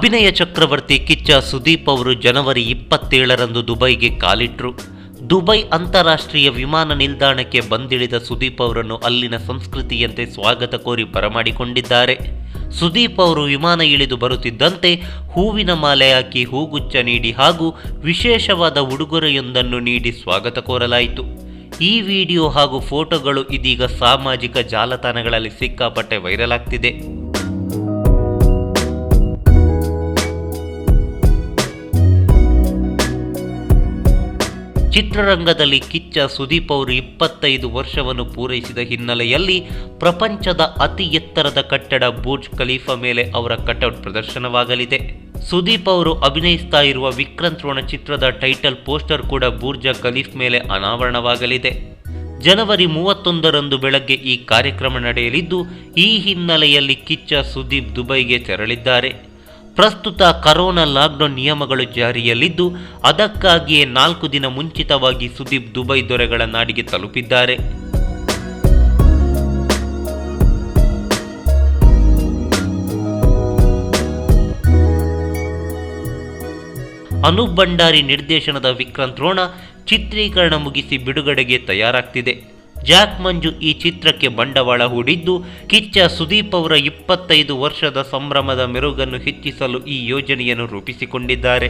ಅಭಿನಯ ಚಕ್ರವರ್ತಿ ಕಿಚ್ಚ ಸುದೀಪ್ ಅವರು ಜನವರಿ 27ರಂದು ದುಬೈಗೆ ಕಾಲಿಟ್ರು. ದುಬೈ ಅಂತಾರಾಷ್ಟ್ರೀಯ ವಿಮಾನ ನಿಲ್ದಾಣಕ್ಕೆ ಬಂದಿಳಿದ ಸುದೀಪ್ ಅವರನ್ನು ಅಲ್ಲಿನ ಸಂಸ್ಕೃತಿಯಂತೆ ಸ್ವಾಗತ ಕೋರಿ ಬರಮಾಡಿಕೊಂಡಿದ್ದಾರೆ. ಸುದೀಪ್ ಅವರು ವಿಮಾನ ಇಳಿದು ಬರುತ್ತಿದ್ದಂತೆ ಹೂವಿನ ಮಾಲೆ ಹಾಕಿ ಹೂಗುಚ್ಛ ನೀಡಿ ಹಾಗೂ ವಿಶೇಷವಾದ ಉಡುಗೊರೆಯೊಂದನ್ನು ನೀಡಿ ಸ್ವಾಗತ ಕೋರಲಾಯಿತು. ಈ ವಿಡಿಯೋ ಹಾಗೂ ಫೋಟೋಗಳು ಇದೀಗ ಸಾಮಾಜಿಕ ಜಾಲತಾಣಗಳಲ್ಲಿ ಸಿಕ್ಕಾಪಟ್ಟೆ ವೈರಲ್ ಆಗ್ತಿದೆ. ಚಿತ್ರರಂಗದಲ್ಲಿ ಕಿಚ್ಚ ಸುದೀಪ್ ಅವರು 25 ವರ್ಷವನ್ನು ಪೂರೈಸಿದ ಹಿನ್ನೆಲೆಯಲ್ಲಿ ಪ್ರಪಂಚದ ಅತಿ ಎತ್ತರದ ಕಟ್ಟಡ ಬುರ್ಜ್ ಖಲೀಫಾ ಮೇಲೆ ಅವರ ಕಟೌಟ್ ಪ್ರದರ್ಶನವಾಗಲಿದೆ. ಸುದೀಪ್ ಅವರು ಅಭಿನಯಿಸ್ತಾ ಇರುವ ವಿಕ್ರಾಂತ್ ರೋಣ ಚಿತ್ರದ ಟೈಟಲ್ ಪೋಸ್ಟರ್ ಕೂಡ ಬುರ್ಜ್ ಖಲೀಫಾ ಮೇಲೆ ಅನಾವರಣವಾಗಲಿದೆ. ಜನವರಿ 31ರಂದು ಬೆಳಗ್ಗೆ ಈ ಕಾರ್ಯಕ್ರಮ ನಡೆಯಲಿದ್ದು, ಈ ಹಿನ್ನೆಲೆಯಲ್ಲಿ ಕಿಚ್ಚ ಸುದೀಪ್ ದುಬೈಗೆ ತೆರಳಿದ್ದಾರೆ. ಪ್ರಸ್ತುತ ಕರೋನಾ ಲಾಕ್ಡೌನ್ ನಿಯಮಗಳು ಜಾರಿಯಲ್ಲಿದ್ದು, ಅದಕ್ಕಾಗಿಯೇ 4 ದಿನ ಮುಂಚಿತವಾಗಿ ಸುದೀಪ್ ದುಬೈ ದೊರೆಗಳ ನಾಡಿಗೆ ತಲುಪಿದ್ದಾರೆ. ಅನೂಪ್ ಭಂಡಾರಿ ನಿರ್ದೇಶನದ ವಿಕ್ರಾಂತ್ ರೋಣ ಚಿತ್ರೀಕರಣ ಮುಗಿಸಿ ಬಿಡುಗಡೆಗೆ ತಯಾರಾಗ್ತಿದೆ. ಜಾಕ್ ಮಂಜು ಈ ಚಿತ್ರಕ್ಕೆ ಬಂಡವಾಳ ಹೂಡಿದ್ದು, ಕಿಚ್ಚ ಸುದೀಪ್ ಅವರ 25 ವರ್ಷದ ಸಂಭ್ರಮದ ಮೆರುಗನ್ನು ಹೆಚ್ಚಿಸಲು ಈ ಯೋಜನೆಯನ್ನು ರೂಪಿಸಿಕೊಂಡಿದ್ದಾರೆ.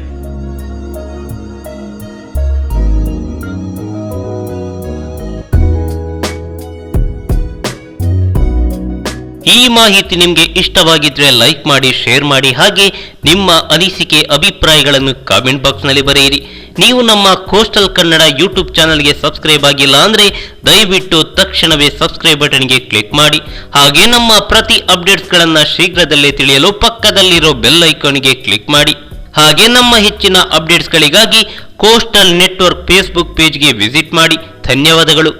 ಈ ಮಾಹಿತಿ ನಿಮಗೆ ಇಷ್ಟವಾಗಿದ್ರೆ ಲೈಕ್ ಮಾಡಿ, ಶೇರ್ ಮಾಡಿ, ಹಾಗೆ ನಿಮ್ಮ ಅನಿಸಿಕೆ ಅಭಿಪ್ರಾಯಗಳನ್ನು ಕಾಮೆಂಟ್ ಬಾಕ್ಸ್ನಲ್ಲಿ ಬರೆಯಿರಿ. ನೀವು ನಮ್ಮ ಕೋಸ್ಟಲ್ ಕನ್ನಡ ಯೂಟ್ಯೂಬ್ ಚಾನಲ್ಗೆ ಸಬ್ಸ್ಕ್ರೈಬ್ ಆಗಿಲ್ಲ ಅಂದರೆ ದಯವಿಟ್ಟು ತಕ್ಷಣವೇ ಸಬ್ಸ್ಕ್ರೈಬ್ ಬಟನ್ಗೆ ಕ್ಲಿಕ್ ಮಾಡಿ. ಹಾಗೆ ನಮ್ಮ ಪ್ರತಿ ಅಪ್ಡೇಟ್ಸ್ಗಳನ್ನು ಶೀಘ್ರದಲ್ಲೇ ತಿಳಿಯಲು ಪಕ್ಕದಲ್ಲಿರೋ ಬೆಲ್ ಐಕಾನ್ಗೆ ಕ್ಲಿಕ್ ಮಾಡಿ. ಹಾಗೆ ನಮ್ಮ ಹೆಚ್ಚಿನ ಅಪ್ಡೇಟ್ಸ್ಗಳಿಗಾಗಿ ಕೋಸ್ಟಲ್ ನೆಟ್ವರ್ಕ್ ಫೇಸ್ಬುಕ್ ಪೇಜ್ಗೆ ವಿಸಿಟ್ ಮಾಡಿ. ಧನ್ಯವಾದಗಳು.